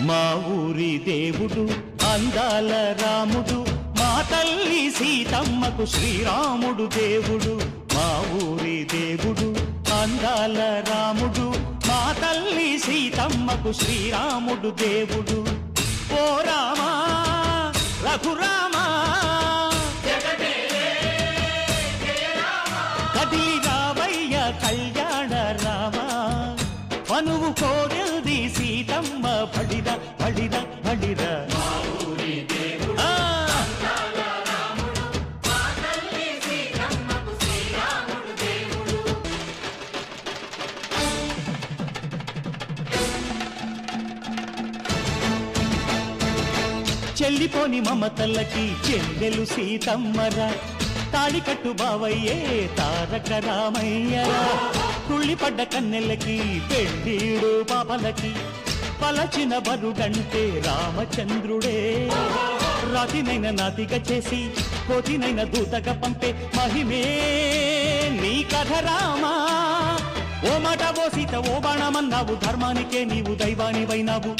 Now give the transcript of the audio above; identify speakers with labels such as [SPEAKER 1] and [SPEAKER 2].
[SPEAKER 1] మా ఊరి దేవుడు అందాల రాముడు, మా తల్లి సీతమ్మకు శ్రీరాముడు దేవుడు. మా ఊరి దేవుడు అందాల రాముడు, మా తల్లి సీతమ్మకు శ్రీరాముడు దేవుడు. ఓ రామా రఘురామా కదిలి రావయ్య కళ్యాణ రామా, మనువు కోరెల్ది సీతమ్మ బడిర బడిర బడిర. చెల్లిపోని మమతల్లకి చెల్లెలు సీతమ్మరా, తాళికట్టు బావయ్యే తారక రామయ్యరా. తుళ్ళిపడ్డ కన్నెలకి పెళ్ళీడు పాపలకి పలచిన బరుడంటే రామచంద్రుడే. రాతినైన నాతిగా చేసి కోతినైన దూతగా పంపే మహిమే నీ కథ రామా. ఓ మాట ఓ సీత ఓ బాణమన్నావు, ధర్మానికే నీవు దైవానివైనావు.